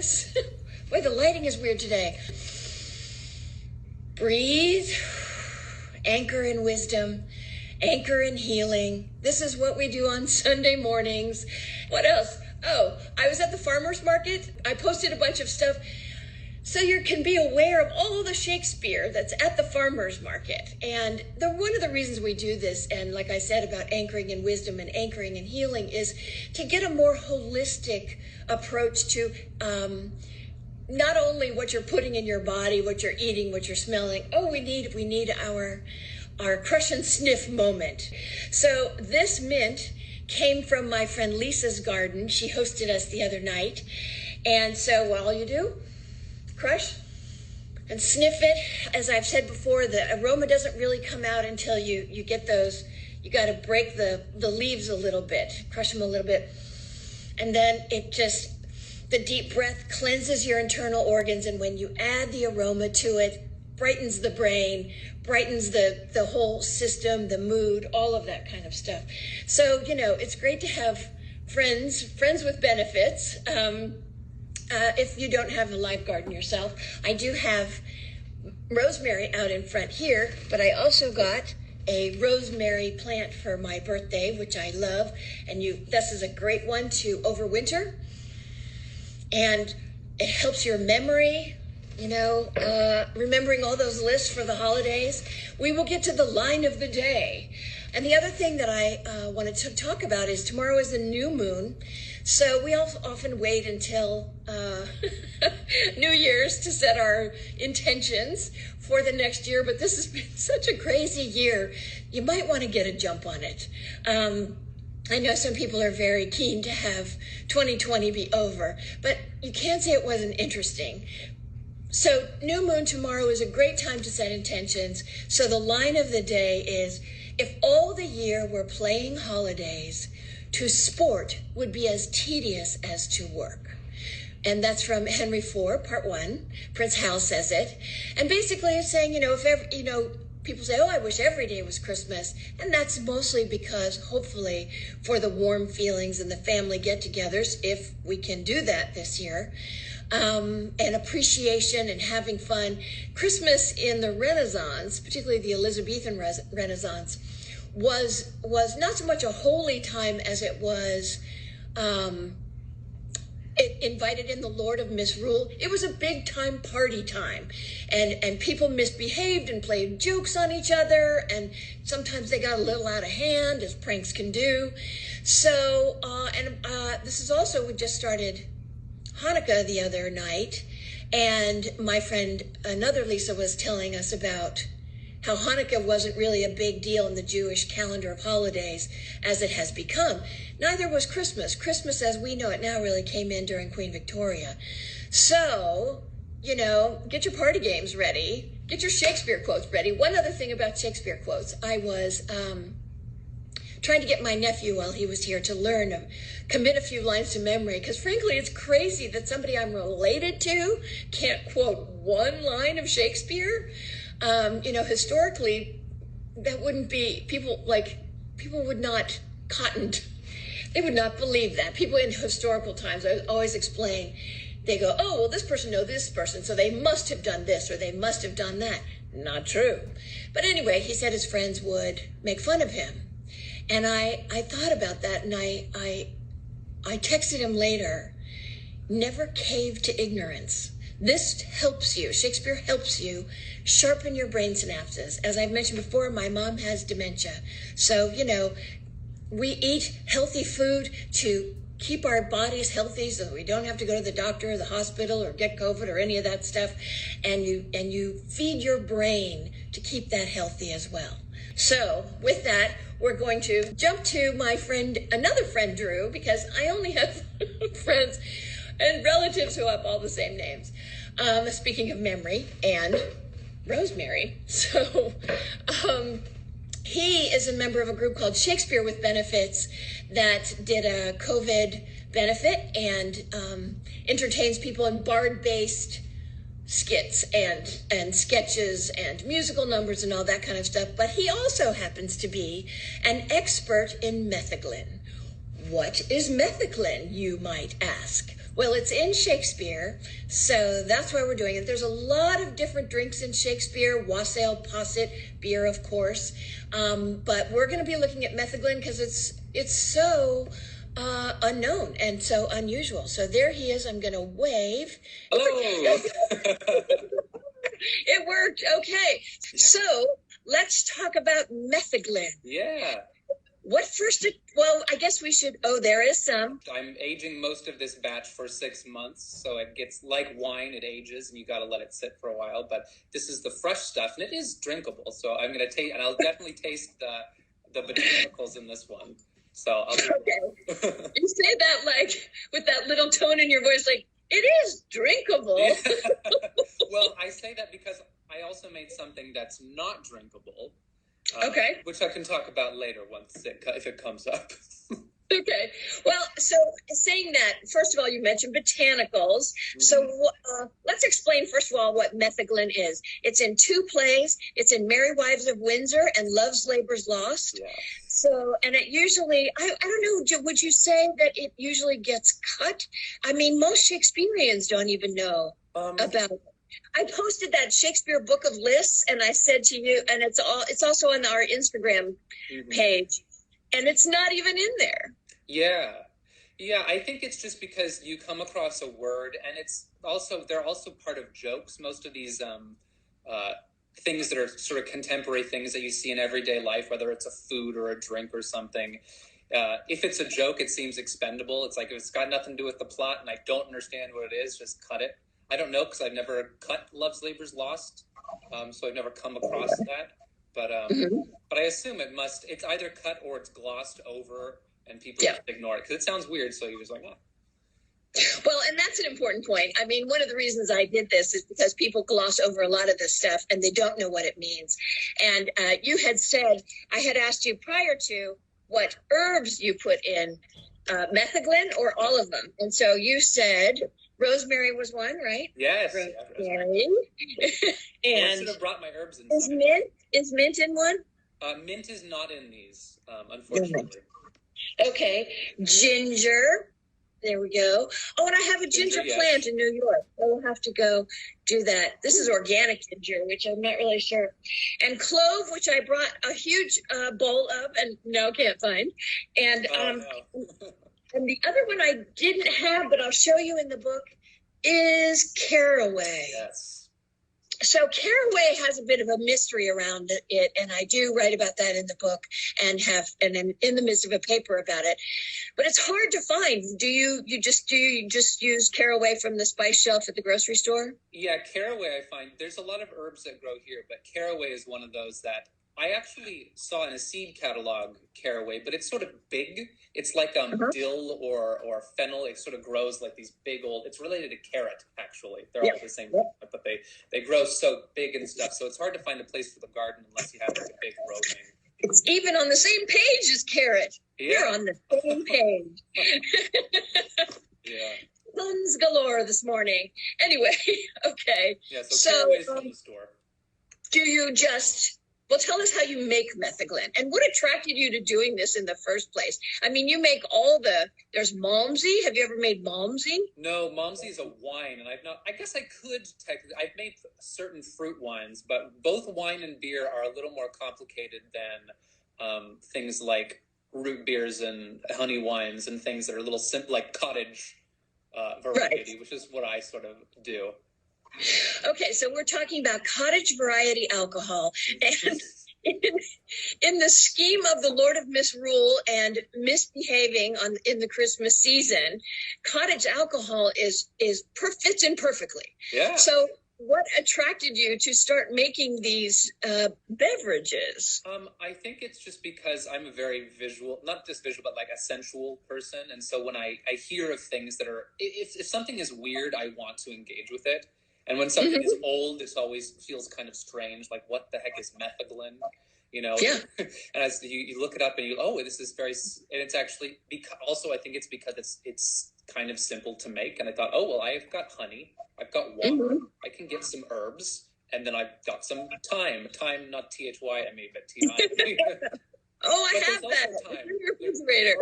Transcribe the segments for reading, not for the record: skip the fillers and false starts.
this. Boy, the lighting is weird today. Breathe, anchor in wisdom, anchor in healing. This is what we do on Sunday mornings. What else? Oh, I was at the farmer's market. I posted a bunch of stuff so you can be aware of all the Shakespeare that's at the farmer's market. And one of the reasons we do this, and like I said about anchoring in wisdom and anchoring in healing, is to get a more holistic approach to not only what you're putting in your body, what you're eating, what you're smelling. Oh, we need our crush and sniff moment. So this mint came from my friend Lisa's garden. She hosted us the other night. And so what all you do, crush and sniff it. As I've said before, the aroma doesn't really come out until you get those. You got to break the leaves a little bit, crush them a little bit. And then the deep breath cleanses your internal organs. And when you add the aroma to it, brightens the brain, brightens the whole system, the mood, all of that kind of stuff. So, it's great to have friends with benefits. If you don't have a live garden yourself, I do have rosemary out in front here, but I also got a rosemary plant for my birthday, which I love. And this is a great one to overwinter. And it helps your memory, remembering all those lists for the holidays. We will get to the line of the day. And the other thing that I wanted to talk about is tomorrow is a new moon. So we often wait until New Year's to set our intentions for the next year. But this has been such a crazy year. You might want to get a jump on it. I know some people are very keen to have 2020 be over, but you can't say it wasn't interesting. So new moon tomorrow is a great time to set intentions. So the line of the day is, if all the year were playing holidays, to sport would be as tedious as to work. And that's from Henry IV, Part 1. Prince Hal says it. And basically it's saying, if ever, people say, oh, I wish every day was Christmas. And that's mostly because, hopefully, for the warm feelings and the family get-togethers, if we can do that this year, and appreciation and having fun. Christmas in the Renaissance, particularly the Elizabethan Renaissance, was not so much a holy time as it was it invited in the Lord of Misrule. It was a big time party time, and people misbehaved and played jokes on each other, and sometimes they got a little out of hand, as pranks can do. So this is also, we just started Hanukkah the other night, and my friend, another Lisa, was telling us about how Hanukkah wasn't really a big deal in the Jewish calendar of holidays as it has become. Neither was Christmas. Christmas, as we know it now, really came in during Queen Victoria. So, get your party games ready. Get your Shakespeare quotes ready. One other thing about Shakespeare quotes, I was trying to get my nephew while he was here to learn, commit a few lines to memory, because frankly, it's crazy that somebody I'm related to can't quote one line of Shakespeare. Historically, that wouldn't be, people would not they would not believe that. People in historical times, I always explain, they go, oh, well, this person knows this person, so they must have done this or they must have done that. Not true. But anyway, he said his friends would make fun of him. And I thought about that, and I texted him later, never cave to ignorance. This helps you. Shakespeare helps you sharpen your brain synapses. As I've mentioned before, my mom has dementia. So, we eat healthy food to keep our bodies healthy so we don't have to go to the doctor or the hospital or get COVID or any of that stuff. And you feed your brain to keep that healthy as well. So with that, we're going to jump to another friend, Drew, because I only have friends and relatives who have all the same names. Speaking of memory and rosemary. So he is a member of a group called Shakespeare with Benefits that did a COVID benefit and entertains people in bard-based skits and sketches and musical numbers and all that kind of stuff. But he also happens to be an expert in Metheglin. What is Metheglin, you might ask? Well, it's in Shakespeare, so that's why we're doing it. There's a lot of different drinks in Shakespeare, wassail, posset, beer, of course. But we're going to be looking at metheglin because it's so unknown and so unusual. So there he is. I'm going to wave. Hello. It worked. Okay. So let's talk about metheglin. Yeah. What first? Well, I guess we should. Oh, there is some. I'm aging most of this batch for 6 months, so it gets like wine. It ages, and you got to let it sit for a while. But this is the fresh stuff, and it is drinkable. So I'm gonna taste, and I'll definitely taste the botanicals in this one. So I'll. Okay. You say that like with that little tone in your voice, like it is drinkable. Yeah. Well, I say that because I also made something that's not drinkable. Okay. Which I can talk about later if it comes up. Okay. Well, so saying that, first of all, you mentioned botanicals. Mm-hmm. So let's explain, first of all, what metheglin is. It's in 2 plays. It's in Merry Wives of Windsor and Love's Labour's Lost. Yeah. So, and it usually, I don't know, would you say that it usually gets cut? I mean, most Shakespeareans don't even know about it. I posted that Shakespeare Book of Lists, and I said to you, and it's also on our Instagram page, and it's not even in there. Yeah. I think it's just because you come across a word, and they're also part of jokes. Most of these things that are sort of contemporary things that you see in everyday life, whether it's a food or a drink or something. If it's a joke, it seems expendable. It's like if it's got nothing to do with the plot, and I don't understand what it is, just cut it. I don't know because I've never cut Love's Labour's Lost, so I've never come across that. But I assume it's either cut or it's glossed over, and people just ignore it because it sounds weird. So you're just like, oh. Well, and that's an important point. I mean, one of the reasons I did this is because people gloss over a lot of this stuff and they don't know what it means. And you had said, I had asked you prior to what herbs you put in metheglin or all of them, and so you said. Rosemary was one, right? Yes. Rosemary. And I should have brought my herbs in. Is mint in one? Mint is not in these, unfortunately. Okay. Ginger. There we go. Oh, and I have a ginger plant in New York. So we'll have to go do that. This is organic ginger, which I'm not really sure. And clove, which I brought a huge bowl of, and no, can't find. And no. And the other one I didn't have, but I'll show you in the book, is caraway. Yes. So caraway has a bit of a mystery around it, and I do write about that in the book and in the midst of a paper about it. But it's hard to find. Do you just use caraway from the spice shelf at the grocery store? Yeah, caraway I find there's a lot of herbs that grow here, but caraway is one of those that I actually saw in a seed catalog caraway, but it's sort of big. It's like dill or fennel. It sort of grows like these big old. It's related to carrot, actually. They're all the same, but they grow so big and stuff. So it's hard to find a place for the garden unless you have like a big roving. It's even on the same page as carrot. Yeah. You're on the same page. Yeah. Puns galore this morning. Anyway, okay. Yeah. So caraway's from the store. Do you just? Well, tell us how you make metheglin and what attracted you to doing this in the first place. I mean, you make there's Malmsey. Have you ever made Malmsey? No, Malmsey is a wine, and I guess I could technically. I've made certain fruit wines, but both wine and beer are a little more complicated than things like root beers and honey wines and things that are a little simple, like cottage variety, which is what I sort of do. Okay, so we're talking about cottage variety alcohol, and in the scheme of the Lord of Misrule and misbehaving in the Christmas season, cottage alcohol fits in perfectly. Yeah. So, what attracted you to start making these beverages? I think it's just because I'm a very not just visual, but like a sensual person, and so when I hear of things that are, if something is weird, I want to engage with it. And when something is old, it always feels kind of strange. Like, what the heck is metheglin? You know? Yeah. And as you look it up and this is very, and it's actually, also I think it's because it's kind of simple to make. And I thought, I've got honey, I've got water, I can get some herbs, and then I've got some thyme, not THY, I mean, but THY. I have that. Thyme. In your refrigerator.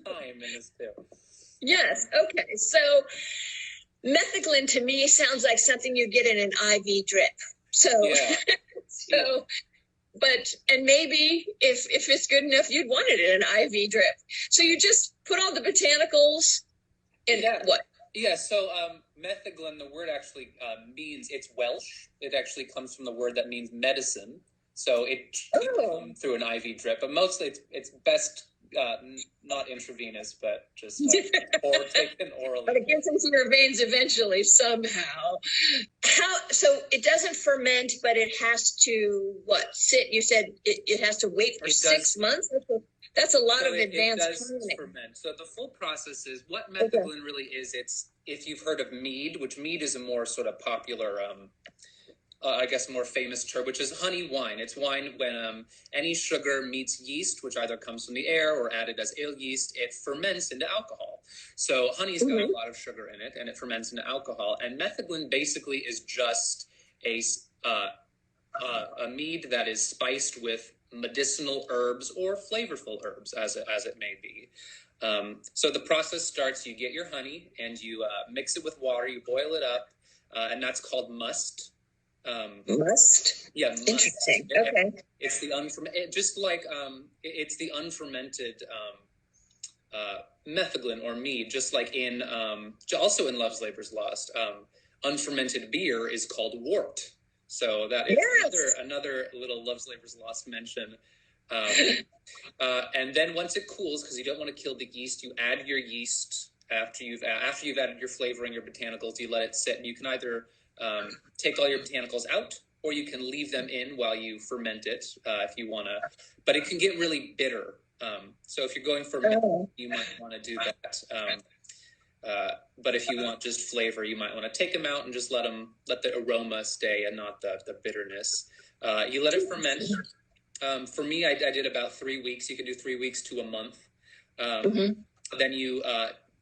Thyme in this too. Yes. Okay. So Metheglin to me sounds like something you get in an IV drip. So, Yeah. so, and maybe if it's good enough, you'd want it in an IV drip. So you just put all the botanicals in what? Yeah. So, metheglin, the word actually means, it's Welsh. It actually comes from the word that means medicine. So it can come through an IV drip, but mostly it's best not intravenous, but just or taken orally. But it gets into your veins eventually somehow. So it doesn't ferment, but it has to sit? You said it has to wait for 6 months. That's a lot of advanced planning. Ferment. So the full process is what metheglin really is. It's, if you've heard of mead, which mead is a more sort of popular I guess more famous term, which is honey wine. It's wine when any sugar meets yeast, which either comes from the air or added as ale yeast, it ferments into alcohol. So honey's got a lot of sugar in it, and it ferments into alcohol. And metheglin basically is just a mead that is spiced with medicinal herbs or flavorful herbs, as it may be. So the process starts, you get your honey and you mix it with water, you boil it up, and that's called must. Must? Yeah, must. Interesting. Okay. It's the it's the unfermented metheglin or mead, just like in also in Love's Labor's Lost. Unfermented beer is called wort. So that is another little Love's Labor's Lost mention. And then once it cools, because you don't want to kill the yeast, you add your yeast after you've added your flavoring, your botanicals. You let it sit, and you can either take all your botanicals out, or you can leave them in while you ferment it if you want to. But it can get really bitter. So if you're going for mint, you might want to do that. But if you want just flavor, you might want to take them out and just let the aroma stay and not the bitterness. You let it ferment. For me, I did about 3 weeks. You can do 3 weeks to a month. Then you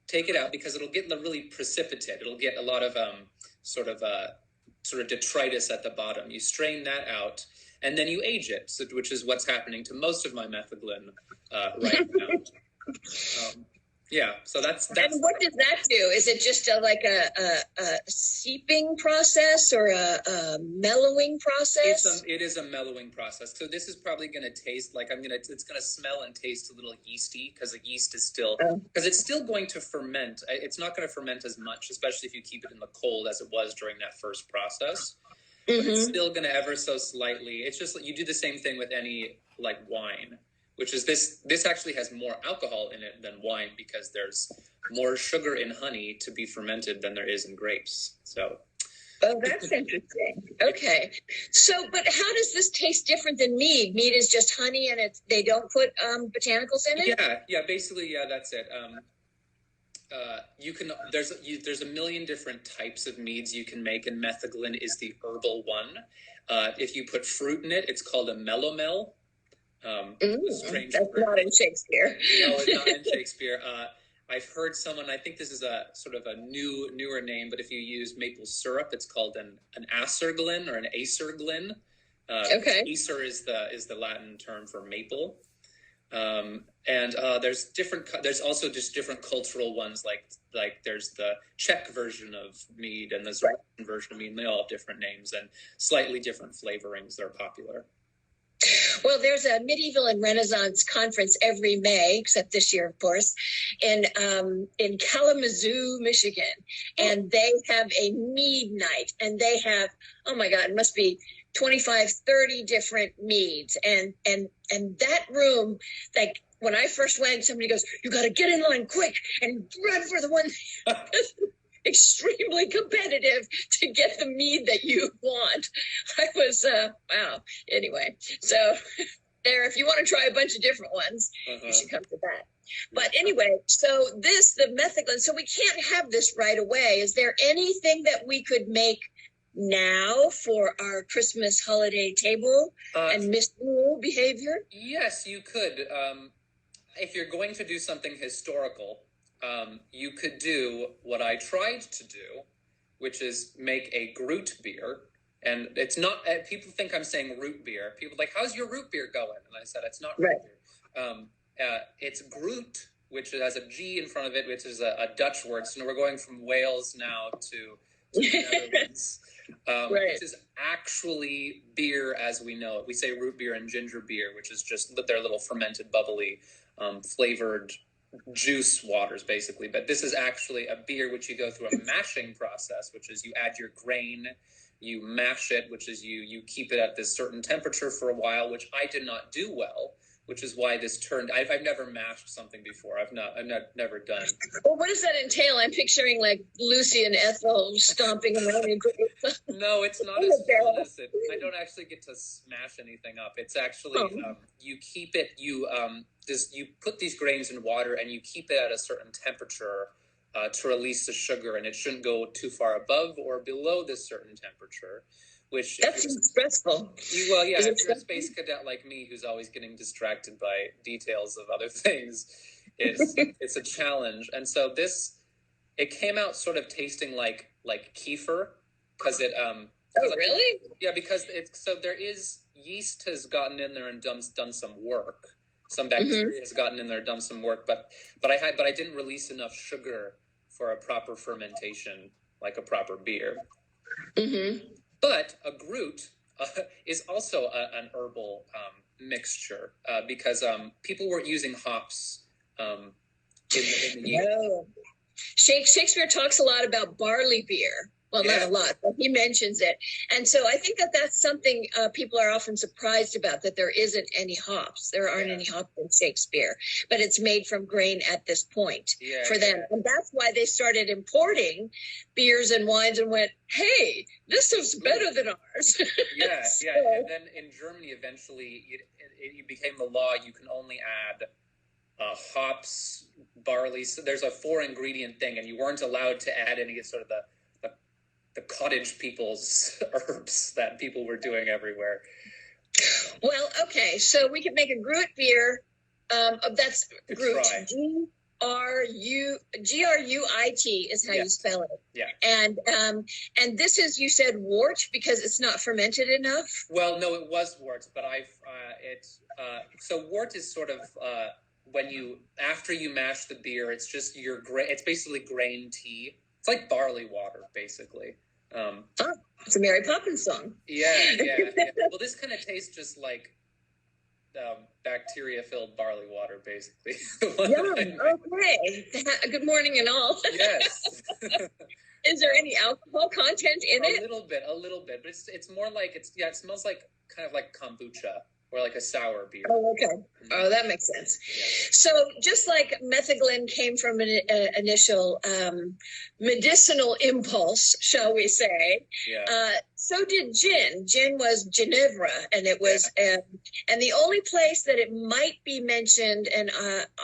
take it out because it'll get really precipitate. It'll get a lot of sort of detritus at the bottom. You strain that out, and then you age it, which is what's happening to most of my metheglin right now. So that's. And what does that do? Is it just a seeping process or a mellowing process? It is a mellowing process. So this is probably going to taste like it's going to smell and taste a little yeasty because the yeast is still, because it's still going to ferment. It's not going to ferment as much, especially if you keep it in the cold as it was during that first process. But it's still going to ever so slightly. It's just you do the same thing with any wine, which is this actually has more alcohol in it than wine because there's more sugar in honey to be fermented than there is in grapes. So. Oh, that's interesting. Okay. So, but how does this taste different than mead? Mead is just honey and they don't put botanicals in it? Yeah, basically, that's it. There's a million different types of meads you can make, and metheglin is the herbal one. If you put fruit in it, it's called a melomel. That's not in Shakespeare. No, it's not in Shakespeare. I've heard someone, I think this is a sort of a newer name, but if you use maple syrup, it's called an acerglin or an acerglin. Acer is the Latin term for maple. And there's also just different cultural ones, like there's the Czech version of mead and the Russian version of mead, and they all have different names and slightly different flavorings that are popular. Well, there's a medieval and Renaissance conference every May, except this year, of course, in Kalamazoo, Michigan, and they have a mead night, and they have, oh my God, it must be 25, 30 different meads, and that room, like when I first went, somebody goes, "You got to get in line quick and run for the one." Extremely competitive to get the mead that you want. I was wow. Anyway, so there, if you want to try a bunch of different ones, you should come to that. But anyway, so the metheglin, so we can't have this right away. Is there anything that we could make now for our Christmas holiday table and misrule behavior? Yes, you could. If you're going to do something historical, you could do what I tried to do, which is make a groot beer. And it's not, people think I'm saying root beer. People are like, "How's your root beer going?" And I said, it's not root beer. It's groot, which has a G in front of it, which is a Dutch word. So we're going from Wales now to the Netherlands, Right. which is actually beer as we know it. We say root beer and ginger beer, which is just their little fermented, bubbly, flavored juice waters, basically. But this is actually a beer which you go through a mashing process, which is you add your grain, you mash it, which is you keep it at this certain temperature for a while, which I did not do well, which is why this turned. I've never mashed something before. I've never done. Well, what does that entail? I'm picturing like Lucy and Ethel stomping around. No, it's not as fun as it. I don't actually get to smash anything up. It's actually you keep it. You put these grains in water and you keep it at a certain temperature to release the sugar, and it shouldn't go too far above or below this certain temperature. Which that's stressful. Well, yeah, if you're a space cadet like me, who's always getting distracted by details of other things, it's a challenge. And so it came out sort of tasting like kefir, because it. Oh, really? Yeah, because there is yeast has gotten in there and done some work. Some bacteria has gotten in there, done some work, but I didn't release enough sugar for a proper fermentation, like a proper beer. Mm-hmm. But a groot is also an herbal mixture because people weren't using hops in the yeast. No. Shakespeare talks a lot about barley beer. Well, not a lot, but he mentions it. And so I think that's something people are often surprised about, that there isn't any hops. There aren't any hops in Shakespeare, but it's made from grain at this point for them. And that's why they started importing beers and wines and went, hey, this is better than ours. And then in Germany, eventually, it became the law. You can only add hops, barley. So there's a 4-ingredient thing, and you weren't allowed to add any sort of the cottage people's herbs that people were doing everywhere. Well, okay, so we can make a groot beer. That's groot. Gruit is how you spell it. Yeah. And this is, you said, wort because it's not fermented enough. Well, no, it was wort, but so wort is sort of after you mash the beer, it's just it's basically grain tea. It's like barley water, basically. It's a Mary Poppins song. Yeah. Well, this kind of tastes just like bacteria-filled barley water, basically. Okay. Good morning and all. Yes. Is there any alcohol content in it? A little bit, but it's more like it smells like kind of like kombucha. Or like a sour beer. Oh, okay. Oh, that makes sense. Yeah. So just like Metheglin came from an initial medicinal impulse, shall we say, so did gin. Gin was Ginevra, and it was, and the only place that it might be mentioned, and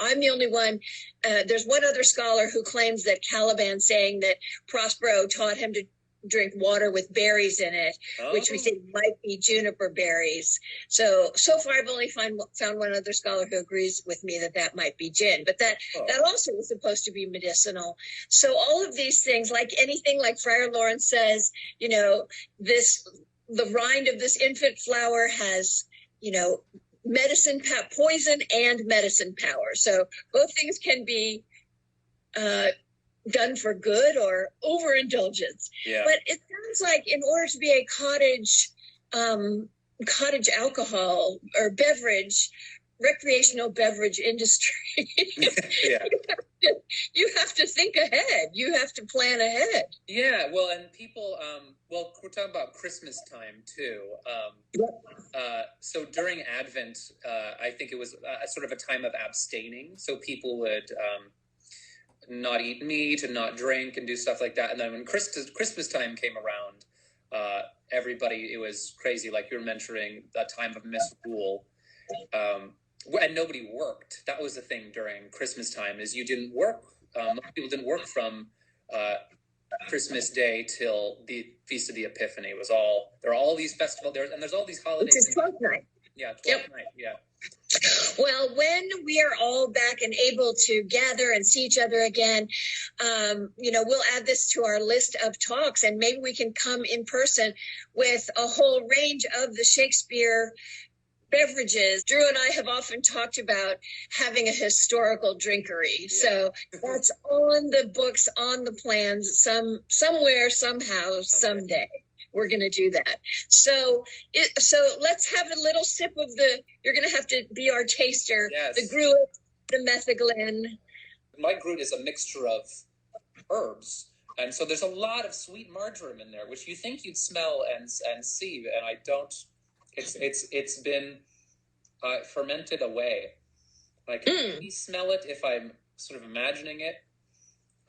I'm the only one, there's one other scholar who claims that Caliban saying that Prospero taught him to drink water with berries in it, which we think might be juniper berries. So far I've only found one other scholar who agrees with me that might be gin, but that also was supposed to be medicinal. So all of these things, like anything, like Friar Lawrence says, the rind of this infant flower has, poison and medicine power. So both things can be done for good or overindulgence. Yeah. But it sounds like in order to be a cottage alcohol or recreational beverage industry, you have to think ahead. You have to plan ahead. Yeah, well, and people, we're talking about Christmas time too. So during Advent, I think it was sort of a time of abstaining. So people would not eat meat and not drink and do stuff like that. And then when Christmas time came around, everybody, it was crazy. Like you were mentioning, that time of misrule. And nobody worked. That was the thing during Christmas time, is you didn't work. Most people didn't work from Christmas Day till the Feast of the Epiphany. There are all these festivals, and there's all these holidays. Which is 12th night. Yeah, 12th night, yeah. Well, when we are all back and able to gather and see each other again, we'll add this to our list of talks, and maybe we can come in person with a whole range of the Shakespeare beverages. Drew and I have often talked about having a historical drinkery. Yeah. So that's on the books, on the plans, somewhere, somehow, someday. We're going to do that. So let's have a little sip of you're going to have to be our taster. Yes. The groot, the metheglin. My groot is a mixture of herbs. And so there's a lot of sweet marjoram in there, which you think you'd smell and see, and I don't. It's been fermented away. I can really smell it if I'm sort of imagining it.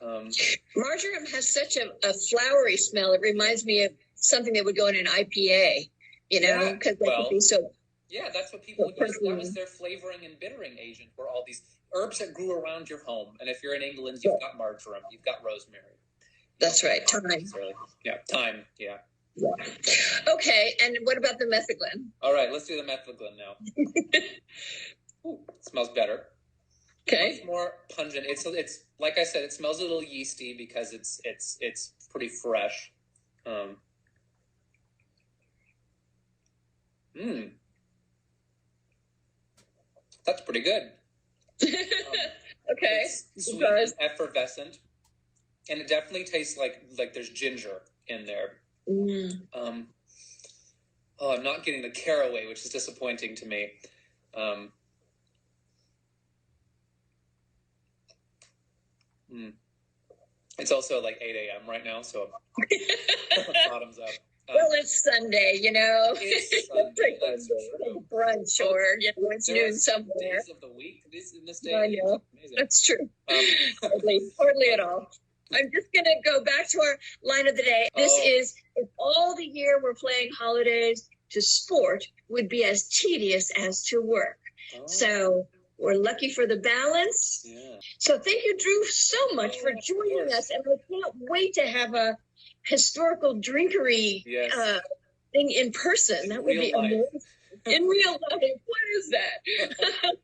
Marjoram has such a flowery smell. It reminds me of something that would go in an IPA, because could be so. Yeah, that's what people use. That was their flavoring and bittering agent, were all these herbs that grew around your home. And if you're in England, you've got marjoram, you've got rosemary. That's right. Thyme. Yeah, thyme. Yeah. Okay, and what about the metheglin? All right, let's do the metheglin now. Ooh, it smells better. Okay. It's more pungent. It's like I said, it smells a little yeasty because it's pretty fresh. That's pretty good. Okay. It's sweet and effervescent, and it definitely tastes like there's ginger in there. I'm not getting the caraway, which is disappointing to me. It's also like 8 a.m. right now, so bottoms up. Well, it's Sunday, It's Sunday, that's true. Brunch or, it's noon somewhere. Days of the week in this day. I know. That's true. Hardly at all. I'm just going to go back to our line of the day. This is, if all the year we're playing holidays, to sport would be as tedious as to work. So we're lucky for the balance. Yeah. So thank you, Drew, so much for joining us. And I can't wait to have a historical drinkery thing in person. That would be amazing. In real life. What is that?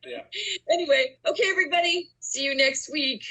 Yeah. Anyway, okay, everybody. See you next week.